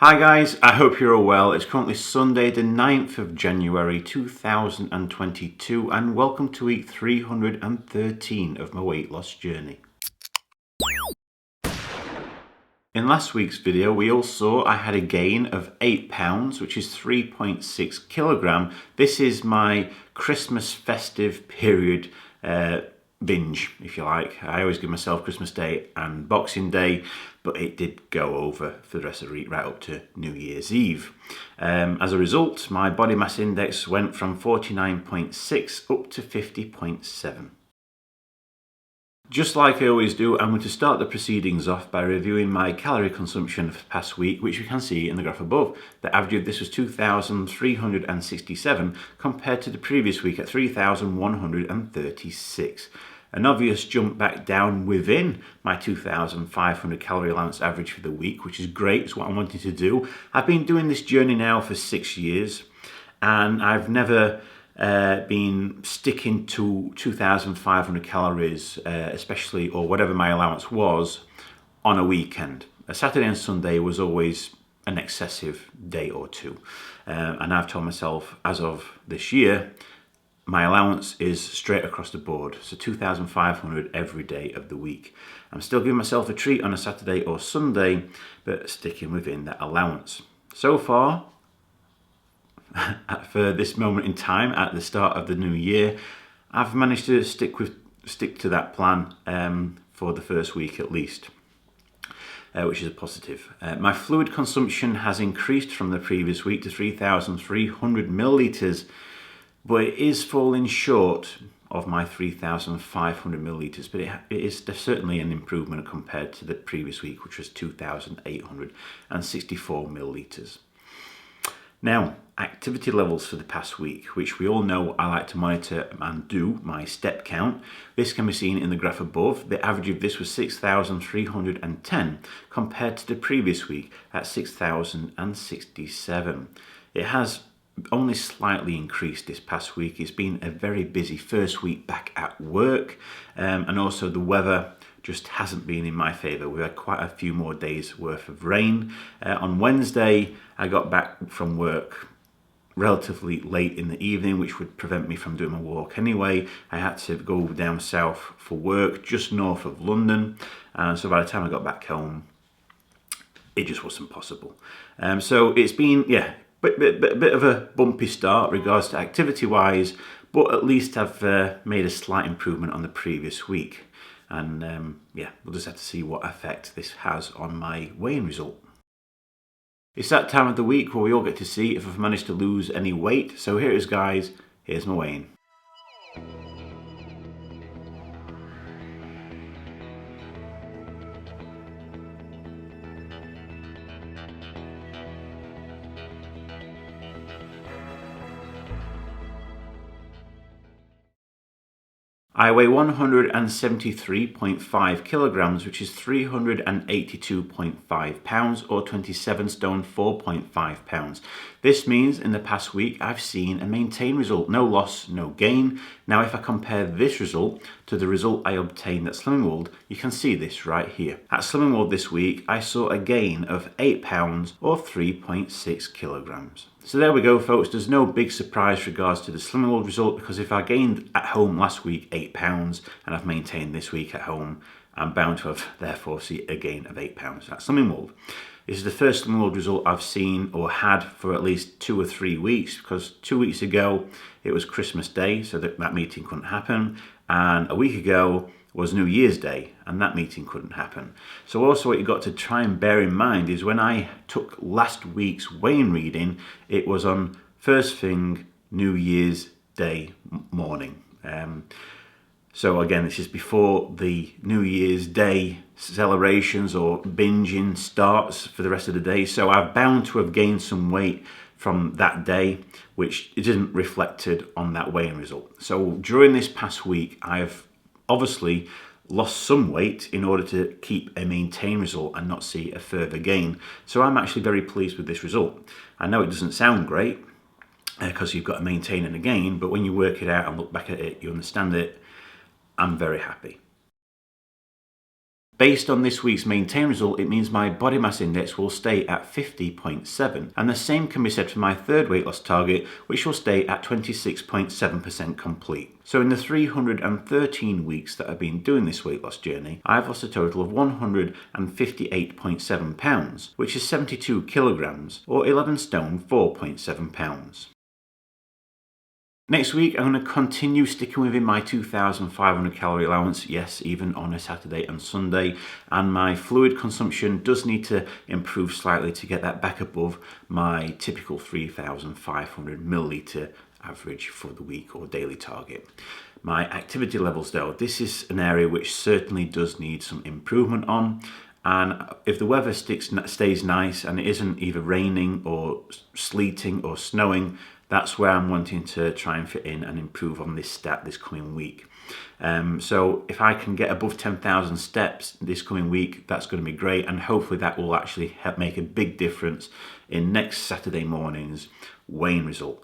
Hi guys, I hope you're all well. It's currently Sunday the 9th of January 2022 and welcome to week 313 of my weight loss journey. In last week's video we all saw I had a gain of 8 pounds, which is 3.6 kilogram. This is my Christmas festive period binge, if you like. I always give myself Christmas Day and Boxing Day, but it did go over for the rest of the week right up to New Year's Eve. As a result, my body mass index went from 49.6 up to 50.7. Just like I always do, I'm going to start the proceedings off by reviewing my calorie consumption for the past week, which you can see in the graph above. The average of this was 2,367 compared to the previous week at 3,136. An obvious jump back down within my 2,500 calorie allowance average for the week, which is great. It's what I'm wanting to do. I've been doing this journey now for 6 years and I've never been sticking to 2,500 calories, especially, or whatever my allowance was, on a weekend. A Saturday and Sunday was always an excessive day or two. And I've told myself, as of this year, my allowance is straight across the board, so 2,500 every day of the week. I'm still giving myself a treat on a Saturday or Sunday, but sticking within that allowance. So far, for this moment in time, at the start of the new year, I've managed to stick to that plan for the first week at least, which is a positive. My fluid consumption has increased from the previous week to 3,300 millilitres, but it is falling short of my 3,500 millilitres, but it is certainly an improvement compared to the previous week, which was 2,864 millilitres. Now, activity levels for the past week, which we all know I like to monitor and do my step count. This can be seen in the graph above. The average of this was 6,310 compared to the previous week at 6,067. It has only slightly increased this past week. It's been a very busy first week back at work, and also the weather just hasn't been in my favour. We had quite a few more days worth of rain. On Wednesday I got back from work relatively late in the evening, which would prevent me from doing my walk anyway. I had to go down south for work just north of London, and so by the time I got back home it just wasn't possible. So it's been bit of a bumpy start regards to activity wise, but at least I've made a slight improvement on the previous week. And we'll just have to see what effect this has on my weighing result. It's that time of the week where we all get to see if I've managed to lose any weight. So here it is, guys. Here's my weighing. I weigh 173.5 kilograms, which is 382.5 pounds, or 27 stone 4.5 pounds. This means in the past week I've seen a maintained result, no loss, no gain. Now if I compare this result to the result I obtained at Slimming World, you can see this right here. At Slimming World this week I saw a gain of 8 pounds or 3.6 kilograms. So there we go, folks. There's no big surprise regards to the Slimming World result, because if I gained at home last week 8 pounds and I've maintained this week at home, I'm bound to have therefore see a gain of 8 pounds at Slimming World. This is the first Slimming World result I've seen or had for at least 2 or 3 weeks, because 2 weeks ago it was Christmas Day, so that meeting couldn't happen, and a week ago was New Year's Day, and that meeting couldn't happen. So also what you've got to try and bear in mind is when I took last week's weighing reading, it was on first thing New Year's Day morning. So again, this is before the New Year's Day celebrations or binging starts for the rest of the day. So I'm bound to have gained some weight from that day, which isn't reflected on that weighing result. So during this past week, I've obviously lost some weight in order to keep a maintained result and not see a further gain. So I'm actually very pleased with this result. I know it doesn't sound great because you've got to maintain and a gain, but when you work it out and look back at it, you understand it. I'm very happy. Based on this week's maintain result, it means my body mass index will stay at 50.7, and the same can be said for my third weight loss target, which will stay at 26.7% complete. So in the 313 weeks that I've been doing this weight loss journey, I've lost a total of 158.7 pounds, which is 72 kilograms, or 11 stone 4.7 pounds. Next week, I'm going to continue sticking within my 2,500 calorie allowance, yes, even on a Saturday and Sunday, and my fluid consumption does need to improve slightly to get that back above my typical 3,500 milliliter average for the week or daily target. My activity levels though, this is an area which certainly does need some improvement on. And if the weather stays nice and it isn't either raining or sleeting or snowing, that's where I'm wanting to try and fit in and improve on this stat this coming week. So if I can get above 10,000 steps this coming week, that's going to be great. And hopefully that will actually help make a big difference in next Saturday morning's weighing result.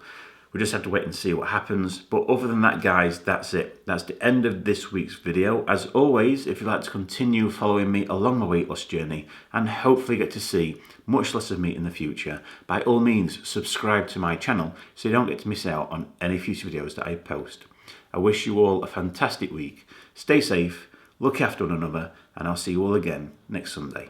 We just have to wait and see what happens. But other than that, guys, that's it. That's the end of this week's video. As always, if you'd like to continue following me along my weight loss journey and hopefully get to see much less of me in the future, by all means, subscribe to my channel so you don't get to miss out on any future videos that I post. I wish you all a fantastic week. Stay safe, look after one another, and I'll see you all again next Sunday.